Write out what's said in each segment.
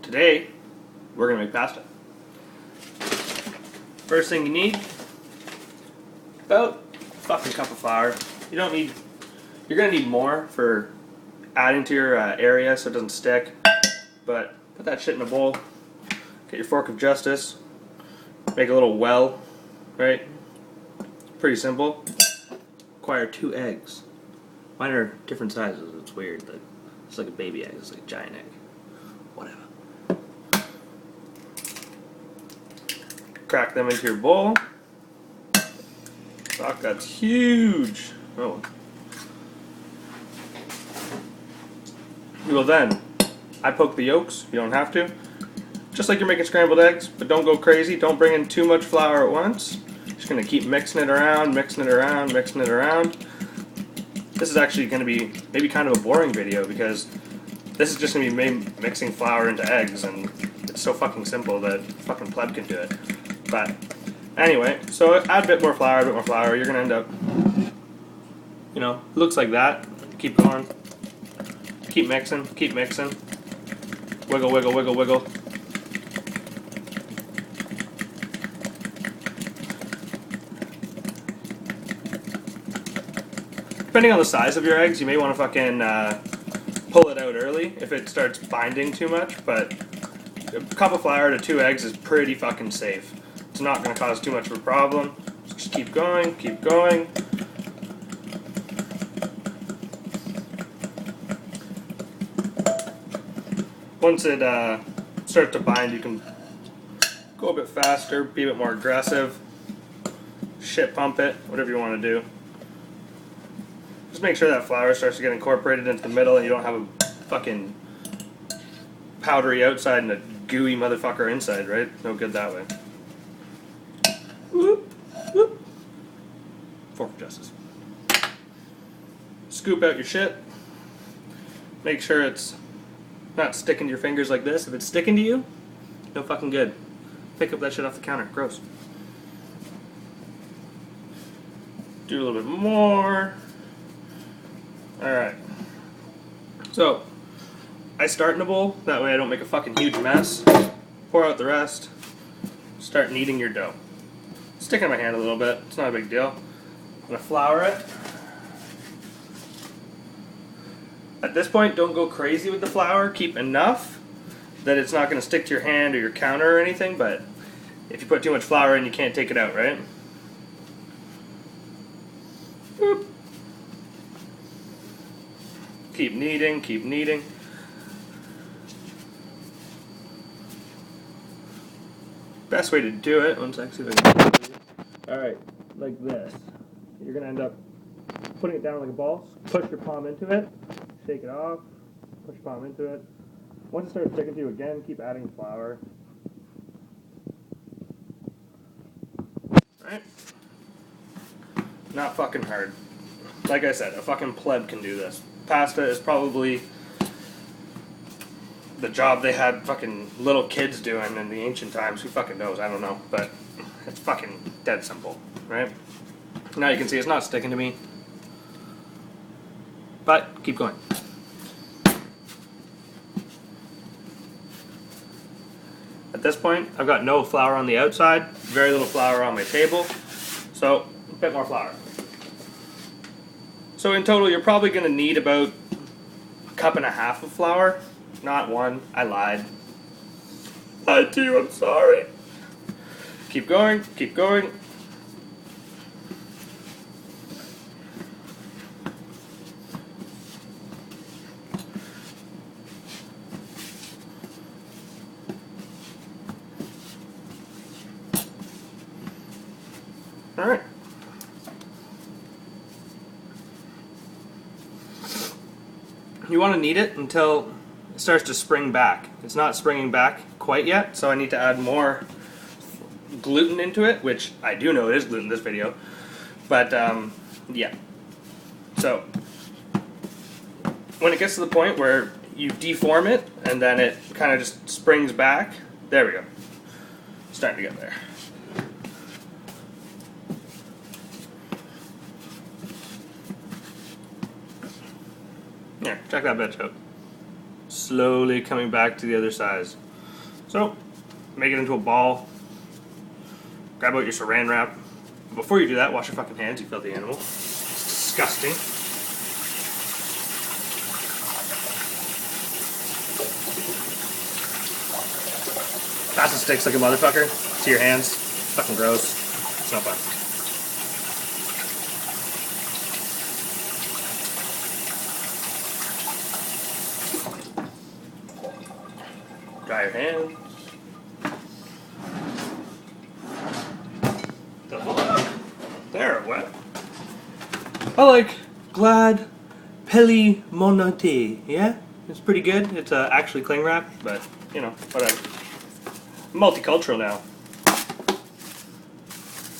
Today, we're gonna make pasta. First thing you need, about a fucking cup of flour. You're gonna need more for adding to your area so it doesn't stick. But put that shit in a bowl. Get your fork of justice. Make a little well, right? Pretty simple. Require 2 eggs. Mine are different sizes. It's weird. It's like a baby egg. It's like a giant egg. Whatever. Crack them into your bowl. Fuck, that's huge. Oh. You will then, I poke the yolks. You don't have to. Just like you're making scrambled eggs, but don't go crazy. Don't bring in too much flour at once. Just gonna keep mixing it around, mixing it around, mixing it around. This is actually gonna be maybe kind of a boring video because this is just gonna be mixing flour into eggs, and it's so fucking simple that fucking pleb can do it. But anyway, so add a bit more flour, You're gonna end up, looks like that. Keep going. Keep mixing, keep mixing. Wiggle, wiggle, wiggle, wiggle. Depending on the size of your eggs, you may want to fucking pull it out early if it starts binding too much, but a cup of flour to 2 eggs is pretty fucking safe. It's not going to cause too much of a problem. Just keep going, keep going. Once it starts to bind, you can go a bit faster, be a bit more aggressive, shit pump it, whatever you want to do. Just make sure that flour starts to get incorporated into the middle and you don't have a fucking powdery outside and a gooey motherfucker inside, right? No good that way. Whoop, whoop. Fork of justice. Scoop out your shit. Make sure it's not sticking to your fingers like this. If it's sticking to you, no fucking good. Pick up that shit off the counter. Gross. Do a little bit more. Alright. So, I start in a bowl. That way I don't make a fucking huge mess. Pour out the rest. Start kneading your dough. Stick in my hand a little bit. It's not a big deal. I'm going to flour it. At this point, don't go crazy with the flour. Keep enough that it's not going to stick to your hand or your counter or anything, but if you put too much flour in, you can't take it out, right? Boop. Keep kneading, keep kneading. Best way to do it, one sec, see if I can do it. Alright, like this. You're going to end up putting it down like a ball, push your palm into it, shake it off, push your palm into it. Once it starts sticking to you again, keep adding flour. Alright? Not fucking hard. Like I said, a fucking pleb can do this. Pasta is probably the job they had fucking little kids doing in the ancient times. Who fucking knows? I don't know. But it's fucking dead simple, right? Now you can see it's not sticking to me. But keep going. At this point, I've got no flour on the outside, very little flour on my table, so a bit more flour. So in total, you're probably going to need about 1.5 cups of flour. Not 1. I lied. Lied to you, I'm sorry. Keep going, keep going. Alright. You want to knead it until it starts to spring back. It's not springing back quite yet, so I need to add more gluten into it, which I do know it is gluten in this video. But, yeah. So, when it gets to the point where you deform it, and then it kind of just springs back, there we go. Starting to get there. Here, check that bitch out. Slowly coming back to the other side. So, make it into a ball. Grab out your saran wrap. Before you do that, wash your fucking hands, you filthy animal. It's disgusting. Pasta sticks like a motherfucker to your hands. Fucking gross. It's not fun. Dry your hands. The fuck? They're wet. I like Glad Peli Monate. Yeah? It's pretty good. It's actually cling wrap, but, you know, whatever. Multicultural now.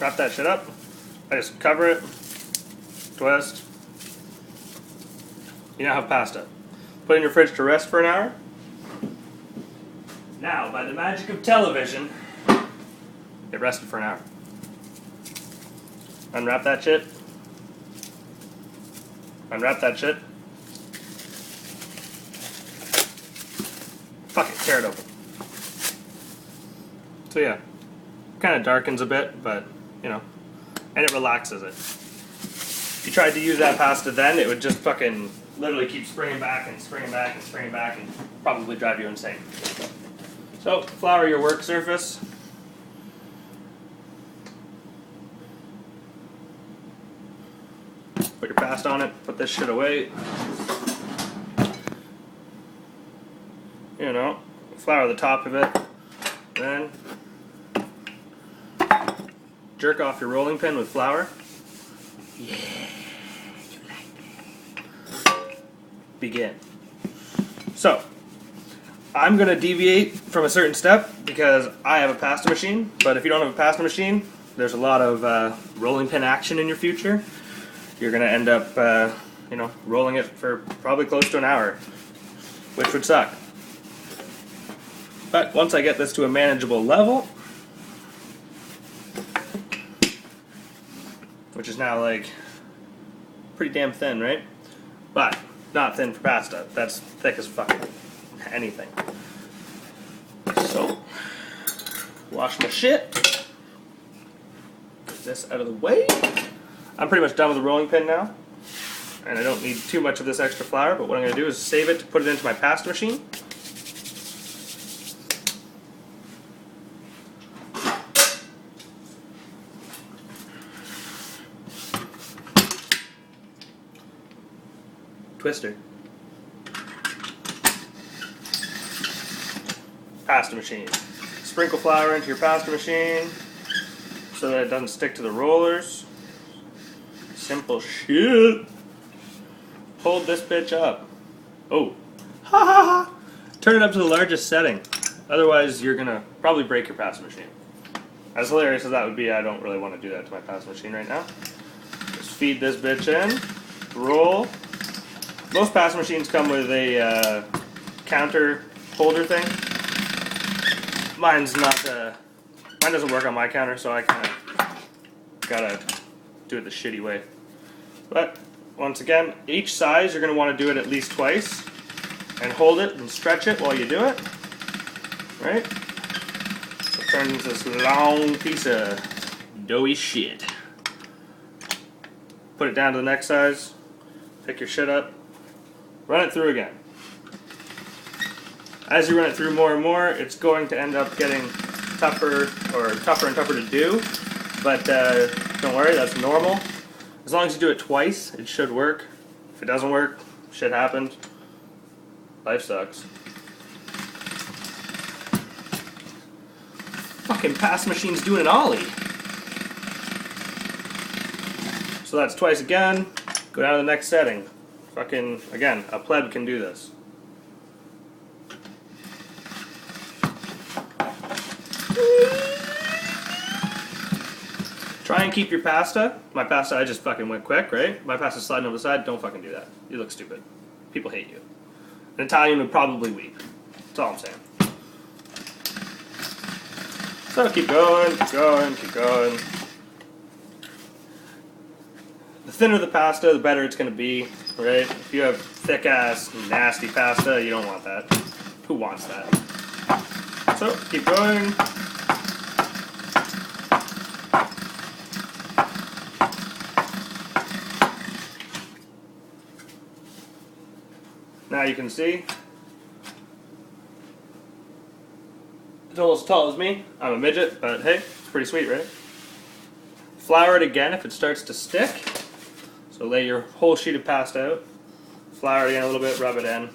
Wrap that shit up. I just cover it. Twist. You now have pasta. Put it in your fridge to rest for an hour. Now, by the magic of television, it rested for an hour. Unwrap that shit. Unwrap that shit. Fuck it, tear it open. So yeah, kind of darkens a bit, but, you know, and it relaxes it. If you tried to use that pasta then, it would just fucking literally keep springing back and springing back and springing back and probably drive you insane. So, flour your work surface. Put your pasta on it, put this shit away. You know, flour the top of it. Then, jerk off your rolling pin with flour. Yeah, you like that. Begin. So, I'm going to deviate from a certain step because I have a pasta machine, but if you don't have a pasta machine, there's a lot of rolling pin action in your future. You're going to end up, you know, rolling it for probably close to an hour, which would suck. But once I get this to a manageable level, which is now like pretty damn thin, right? But not thin for pasta. That's thick as fucking anything. So, wash my shit. Get this out of the way. I'm pretty much done with the rolling pin now. And I don't need too much of this extra flour, but what I'm going to do is save it to put it into my pasta machine. Twister. Pasta machine. Sprinkle flour into your pasta machine so that it doesn't stick to the rollers. Simple shit. Hold this bitch up. Oh. Ha ha ha. Turn it up to the largest setting. Otherwise, you're gonna probably break your pasta machine. As hilarious as that would be, I don't really want to do that to my pasta machine right now. Just feed this bitch in. Roll. Most pasta machines come with a counter holder thing. Mine's not, mine doesn't work on my counter, so I kind of gotta do it the shitty way. But, once again, each size you're going to want to do it at least twice. And hold it and stretch it while you do it. Right? So it turns this long piece of doughy shit. Put it down to the next size. Pick your shit up. Run it through again. As you run it through more and more, it's going to end up getting tougher and tougher to do. But don't worry, that's normal. As long as you do it twice, it should work. If it doesn't work, shit happens. Life sucks. Fucking pasta machine's doing an ollie. So that's twice again. Go down to the next setting. Fucking, again, a pleb can do this. Try and keep your pasta. My pasta, I just fucking went quick, right? My pasta's sliding over the side. Don't fucking do that. You look stupid. People hate you. An Italian would probably weep. That's all I'm saying. So keep going, keep going, keep going. The thinner the pasta, the better it's going to be, right? If you have thick-ass, nasty pasta, you don't want that. Who wants that? So, keep going. Now you can see it's almost as tall as me. I'm a midget, but hey, it's pretty sweet, right? Flour it again if it starts to stick. So lay your whole sheet of pasta out. Flour it again a little bit, rub it in.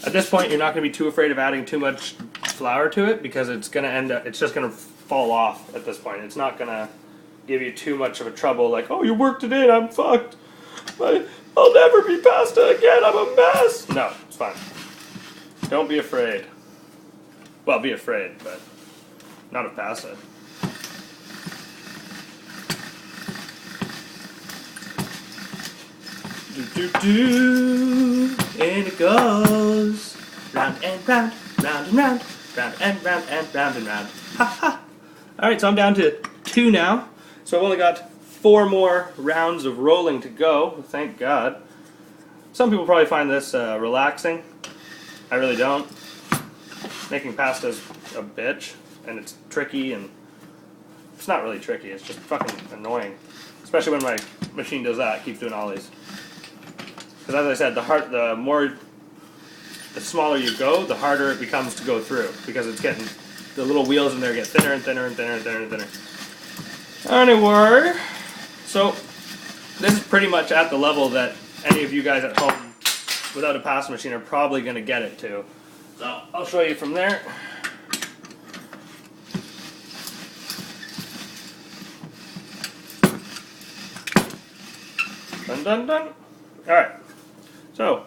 At this point, you're not going to be too afraid of adding too much flour to it because it's going to end up, it's just going to fall off at this point. It's not going to give you too much of a trouble like, oh, you worked it in, I'm fucked. I'll never be pasta again, I'm a mess. No, it's fine. Don't be afraid. Well, be afraid, but not of pasta. And it goes round and round, round and round, round and round and round and round. Ha ha! Alright, so I'm down to 2 now. So I've only got 4 more rounds of rolling to go, thank God. Some people probably find this relaxing. I really don't. Making pasta is a bitch, and it's tricky, and it's not really tricky, it's just fucking annoying. Especially when my machine does that, it keeps doing ollies. Because as I said, the smaller you go, the harder it becomes to go through. Because it's getting, the little wheels in there get thinner and thinner and thinner and thinner and thinner. Anyway, so this is pretty much at the level that any of you guys at home without a pasta machine are probably going to get it to. So I'll show you from there. Dun dun dun. Alright. So,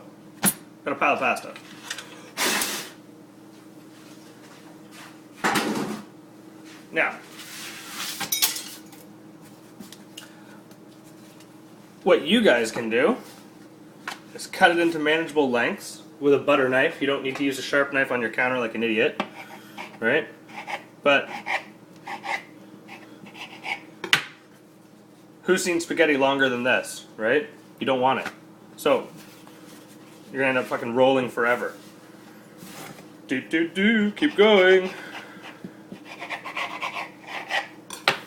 got a pile of pasta. Now, what you guys can do is cut it into manageable lengths with a butter knife. You don't need to use a sharp knife on your counter like an idiot, right? But who's seen spaghetti longer than this, right? You don't want it. So, you're gonna end up fucking rolling forever. Keep going.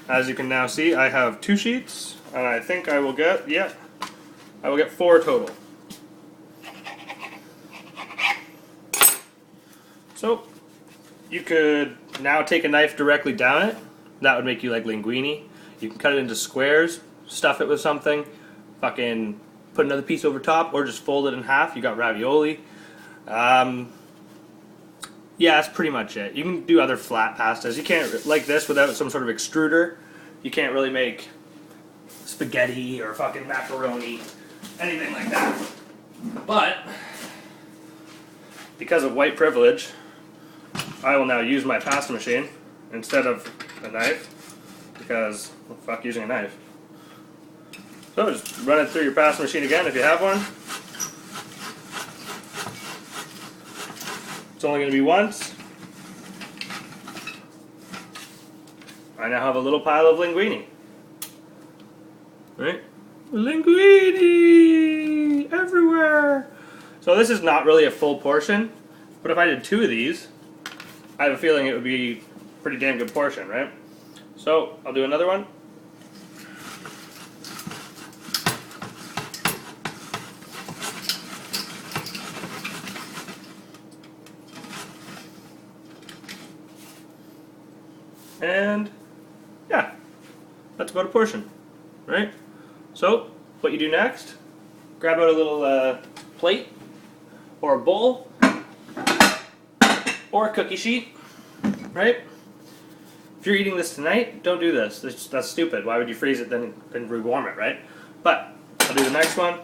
As you can now see, I have 2 sheets, and I think I will get, I will get 4 total. So, you could now take a knife directly down it. That would make you like linguine. You can cut it into squares, stuff it with something, fucking put another piece over top, or just fold it in half. You got ravioli. Yeah, that's pretty much it. You can do other flat pastas. You can't, like this, without some sort of extruder, you can't really make spaghetti or fucking macaroni, anything like that. But, because of white privilege, I will now use my pasta machine instead of a knife, because, well, fuck using a knife. So just run it through your pasta machine again if you have one. It's only going to be once. I now have a little pile of linguine. Right? Linguine everywhere! So this is not really a full portion, but if I did 2 of these, I have a feeling it would be a pretty damn good portion, right? So I'll do another one. And yeah, that's about a portion, right? So what you do next, grab out a little plate or a bowl or a cookie sheet, right? If you're eating this tonight, don't do this. That's stupid. Why would you freeze it then rewarm it, right? But I'll do the next one.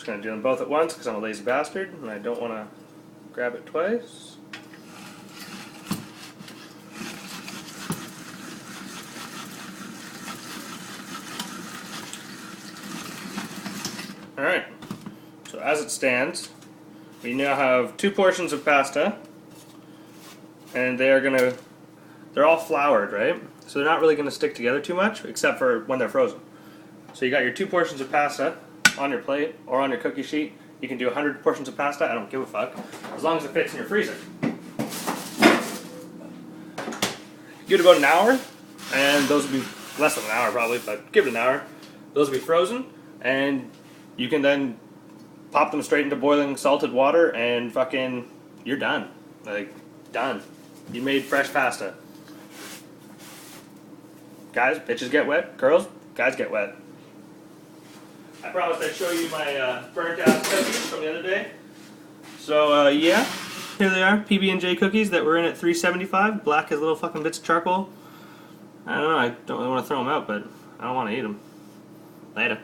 Going to do them both at once because I'm a lazy bastard and I don't want to grab it twice. Alright, so as it stands, we now have 2 portions of pasta, and they are going to they're all floured, right? So they're not really going to stick together too much, except for when they're frozen. So you got your 2 portions of pasta on your plate or on your cookie sheet. You can do 100 portions of pasta, I don't give a fuck, as long as it fits in your freezer. Give it about an hour, and those will be less than an hour probably, but give it an hour. Those will be frozen, and you can then pop them straight into boiling salted water, and fucking, you're done. Like, done. You made fresh pasta. Guys, bitches get wet. Girls, guys get wet. I promised I'd show you my burnt ass cookies from the other day. So yeah, here they are, PB&J cookies that were in at $3.75. Black as little fucking bits of charcoal. I don't know. I don't really want to throw them out, but I don't want to eat them. Later.